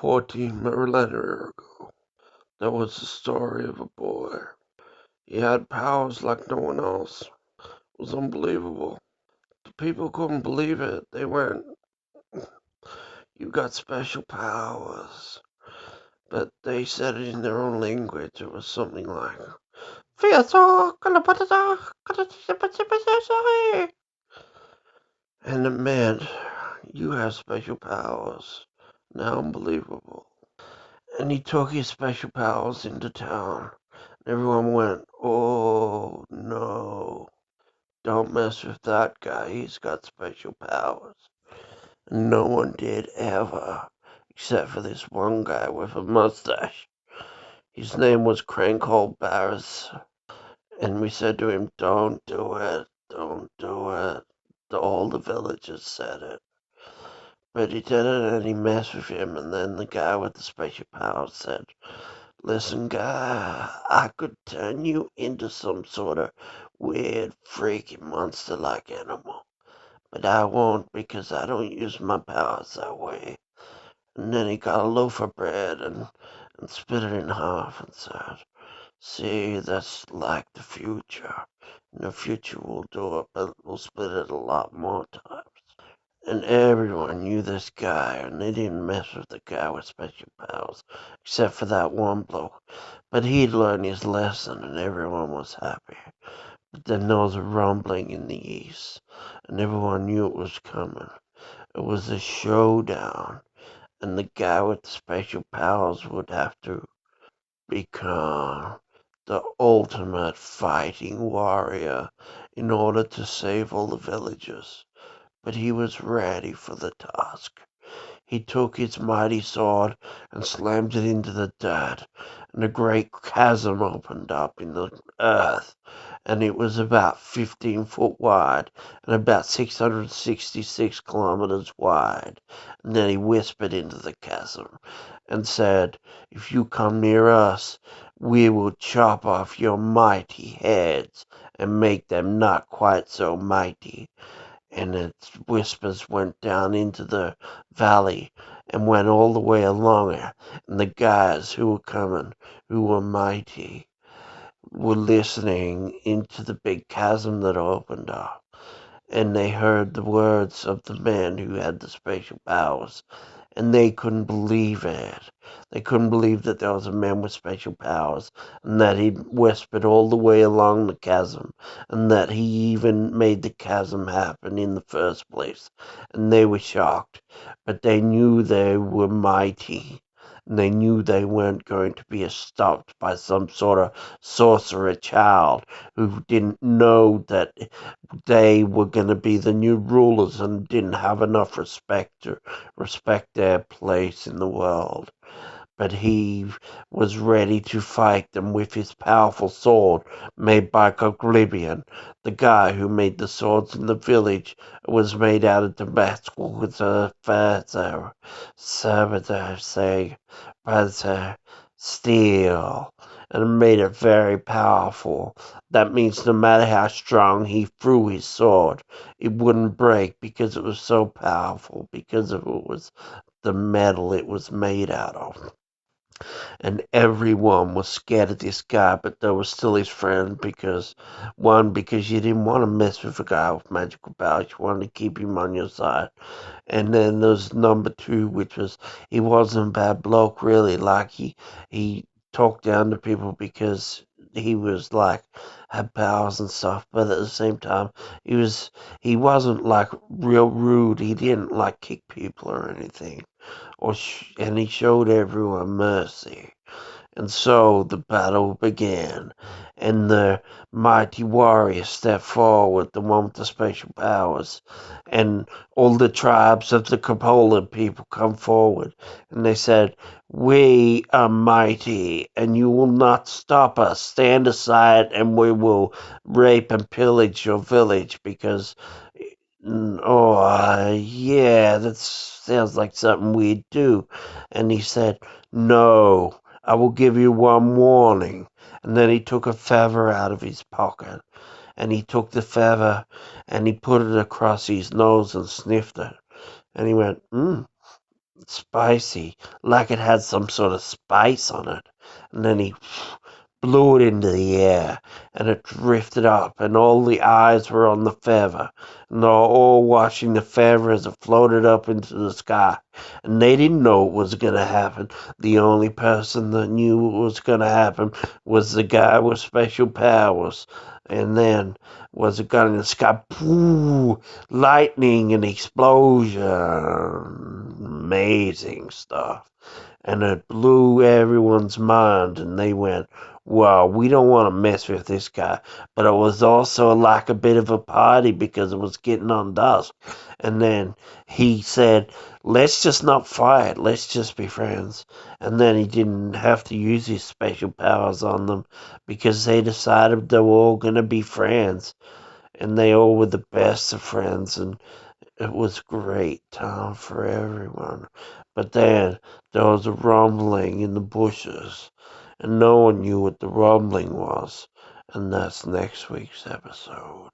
14 millennia ago, there was the story of a boy. He had powers like no one else. It was unbelievable. The people couldn't believe it. They went, "You got special powers." But they said it in their own language. It was something like, and it meant, "You have special powers." Now unbelievable. And he took his special powers into town. Everyone went, "Oh no, don't mess with that guy. He's got special powers." And no one did ever, except for this one guy with a mustache. His name was Crankle Barris. And we said to him, "Don't do it, don't do it." All the villagers said it. But he did it and he messed with him. And then the guy with the special powers said, "Listen, guy, I could turn you into some sort of weird, freaky monster-like animal. But I won't because I don't use my powers that way." And then he got a loaf of bread and split it in half and said, "See, that's like the future. In the future we'll do it, but we'll split it a lot more times." And everyone knew this guy, and they didn't mess with the guy with special powers, except for that one bloke. But he'd learned his lesson, and everyone was happy. But then there was a rumbling in the east, and everyone knew it was coming. It was a showdown, and the guy with the special powers would have to become the ultimate fighting warrior in order to save all the villagers. But he was ready for the task. He took his mighty sword and slammed it into the dirt, and a great chasm opened up in the earth, and it was about 15 foot wide and about 666 kilometers wide. And then he whispered into the chasm and said, "If you come near us, we will chop off your mighty heads and make them not quite so mighty." And its whispers went down into the valley and went all the way along it. And the guys who were coming, who were mighty, were listening into the big chasm that opened up. And they heard the words of the man who had the special powers. And they couldn't believe it. They couldn't believe that there was a man with special powers, and that he'd whispered all the way along the chasm, and that he even made the chasm happen in the first place. And they were shocked, but they knew they were mighty. And they knew they weren't going to be stopped by some sort of sorcerer child who didn't know that they were going to be the new rulers and didn't have enough respect to respect their place in the world. But he was ready to fight them with his powerful sword made by Coglibian. The guy who made the swords in the village was made out of Damascus steel, and made it very powerful. That means no matter how strong he threw his sword, it wouldn't break because it was so powerful, because of it was the metal it was made out of. And everyone was scared of this guy, but they were still his friend because, one, because you didn't want to mess with a guy with magical powers, you wanted to keep him on your side. And then there's number two, which was he wasn't a bad bloke really. Like he talked down to people because he was like had powers and stuff, but at the same time he wasn't like real rude. He didn't like kick people or anything, and he showed everyone mercy. And so the battle began, and the mighty warrior stepped forward, the one with the special powers, and all the tribes of the Capola people come forward, and they said, "We are mighty, and you will not stop us. Stand aside, and we will rape and pillage your village, because yeah, that sounds like something we'd do." And he said, "No, I will give you one warning." And then he took a feather out of his pocket, and he took the feather and he put it across his nose and sniffed it. And he went, spicy, like it had some sort of spice on it. And then he blew it into the air, and it drifted up, and all the eyes were on the feather, and they were all watching the feather as it floated up into the sky. And they didn't know it was going to happen. The only person that knew it was going to happen was the guy with special powers. And then was it got in the sky, pooh, lightning and explosion, amazing stuff. And it blew everyone's mind, and they went, "Well, we don't want to mess with this guy." But it was also like a bit of a party because it was getting on dusk. And then he said, "Let's just not fight. Let's just be friends." And then he didn't have to use his special powers on them because they decided they were all going to be friends. And they all were the best of friends. And it was great time for everyone. But then there was a rumbling in the bushes, and no one knew what the rumbling was. And that's next week's episode.